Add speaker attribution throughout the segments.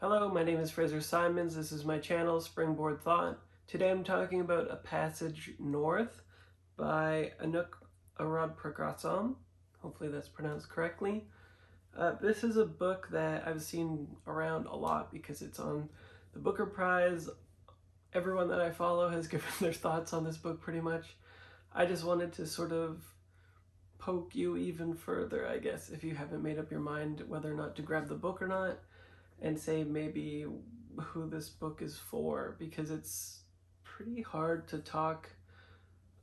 Speaker 1: Hello, my name is Fraser Simons. This is my channel, Springboard Thought. Today I'm talking about A Passage North by Anuk Arudpragasam. Hopefully that's pronounced correctly. This is a book that I've seen around a lot because it's on the Booker Prize. Everyone that I follow has given their thoughts on this book pretty much. I just wanted to sort of poke you even further, I guess, if you haven't made up your mind whether or not to grab the book or not, and say maybe who this book is for, because it's pretty hard to talk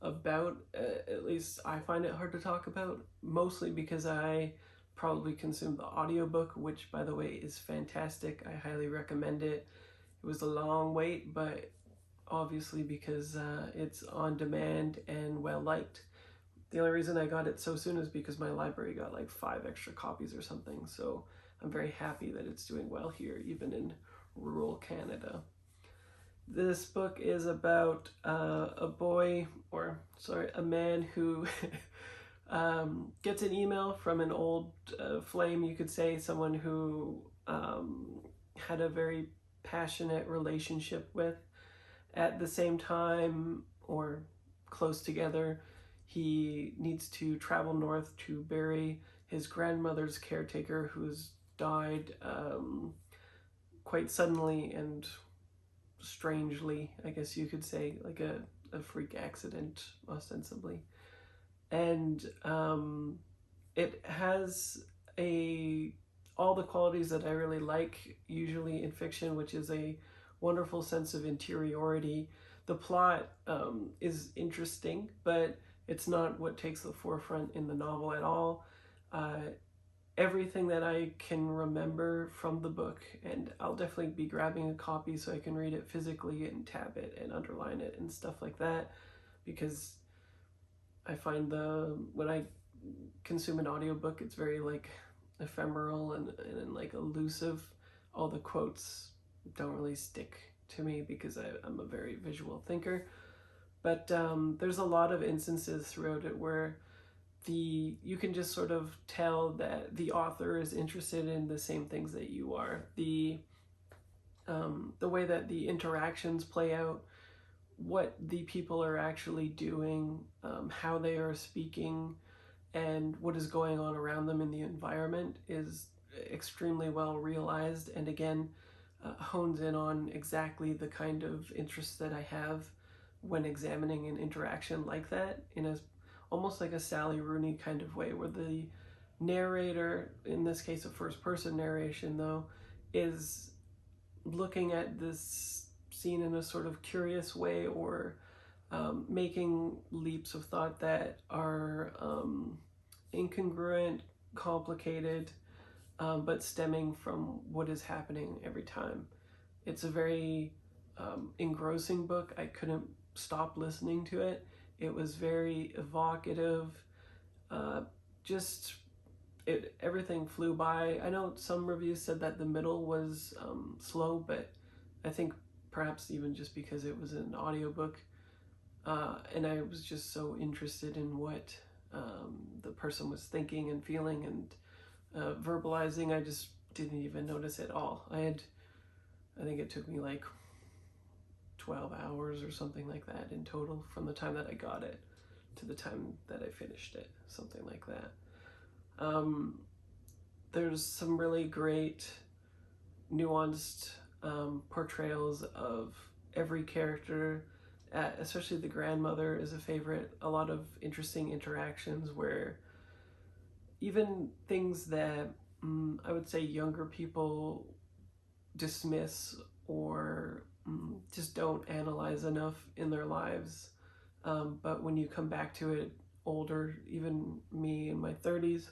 Speaker 1: about. At least I find it hard to talk about, mostly because I probably consumed the audiobook, which by the way is fantastic. I highly recommend it. It was a long wait, but obviously because it's on demand and well liked. The only reason I got it so soon is because my library got like 5 extra copies or something, so I'm very happy that it's doing well here, even in rural Canada. This book is about a man who gets an email from an old flame, you could say, someone who had a very passionate relationship with. At the same time, or close together, he needs to travel north to bury his grandmother's caretaker, who's died quite suddenly and strangely, I guess you could say, like a freak accident, ostensibly. And it has all the qualities that I really like usually in fiction, which is a wonderful sense of interiority. The plot is interesting, but it's not what takes the forefront in the novel at all. Everything that I can remember from the book, and I'll definitely be grabbing a copy so I can read it physically and tab it and underline it and stuff like that, because I find when I consume an audiobook, it's very like ephemeral and like elusive. All the quotes don't really stick to me because I'm a very visual thinker. But there's a lot of instances throughout it where you can just sort of tell that the author is interested in the same things that you are. The way that the interactions play out, what the people are actually doing, how they are speaking, and what is going on around them in the environment is extremely well realized, and again hones in on exactly the kind of interest that I have when examining an interaction like that, in a almost like a Sally Rooney kind of way, where the narrator, in this case a first person narration though, is looking at this scene in a sort of curious way, or making leaps of thought that are incongruent, complicated, but stemming from what is happening every time. It's a very engrossing book. I couldn't stop listening to it. It was very evocative. Everything flew by. I know some reviews said that the middle was slow, but I think perhaps even just because it was an audiobook, and I was just so interested in what the person was thinking and feeling and verbalizing. I just didn't even notice it all. I think it took me like 12 hours or something like that in total, from the time that I got it to the time that I finished it, something like that. There's some really great nuanced portrayals of every character, especially the grandmother is a favorite. A lot of interesting interactions where even things that I would say younger people dismiss or just don't analyze enough in their lives. But when you come back to it older, even me in my 30s,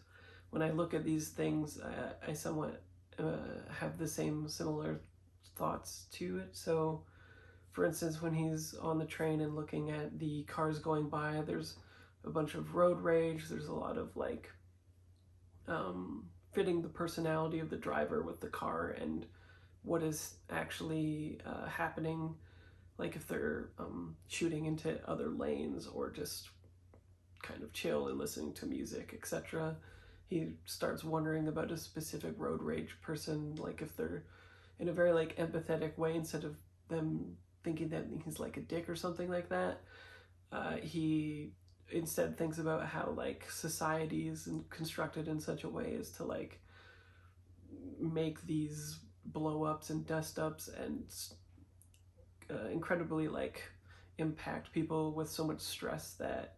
Speaker 1: when I look at these things, I somewhat have the similar thoughts to it. So, for instance, when he's on the train and looking at the cars going by, there's a bunch of road rage. There's a lot of like fitting the personality of the driver with the car and what is actually happening, like if they're shooting into other lanes or just kind of chill and listening to music, etc. He starts wondering about a specific road rage person, like if they're in a very like empathetic way, instead of them thinking that he's like a dick or something like that. He instead thinks about how like society is constructed in such a way as to like make these blow ups and dust ups and incredibly like impact people with so much stress that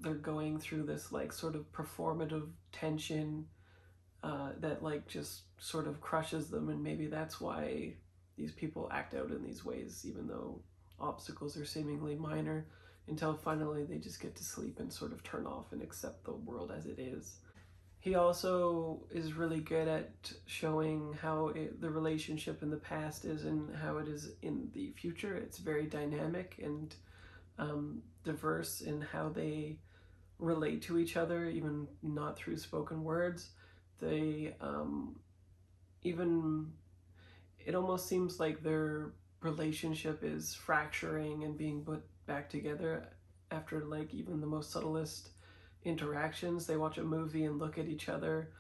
Speaker 1: they're going through this like sort of performative tension that like just sort of crushes them, and maybe that's why these people act out in these ways, even though obstacles are seemingly minor, until finally they just get to sleep and sort of turn off and accept the world as it is. He also is really good at showing how the relationship in the past is and how it is in the future. It's very dynamic and diverse in how they relate to each other, even not through spoken words. They even, it almost seems like their relationship is fracturing and being put back together after like even the most subtlest interactions. They watch a movie and look at each other,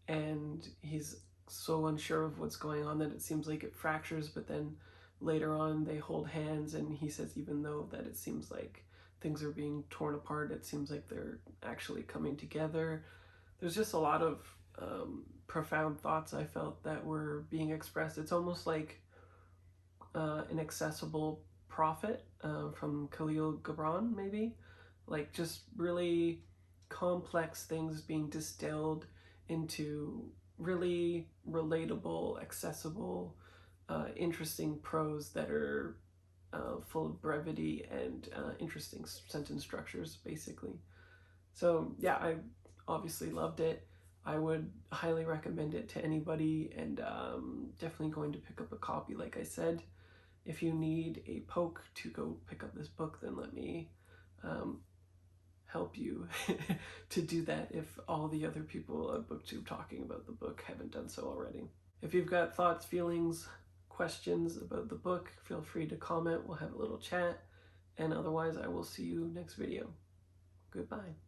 Speaker 1: and he's so unsure of what's going on that it seems like it fractures, but then later on they hold hands, and he says even though that it seems like things are being torn apart, it seems like they're actually coming together. There's just a lot of profound thoughts I felt that were being expressed. It's almost like an accessible prophet from Khalil Gibran, maybe, like just really complex things being distilled into really relatable, accessible, interesting prose that are full of brevity and interesting sentence structures, basically. So yeah, I obviously loved it. I would highly recommend it to anybody, and definitely going to pick up a copy, like I said. If you need a poke to go pick up this book, then let me help you to do that if all the other people on BookTube talking about the book haven't done so already. If you've got thoughts, feelings, questions about the book, feel free to comment. We'll have a little chat. And otherwise, I will see you next video. Goodbye.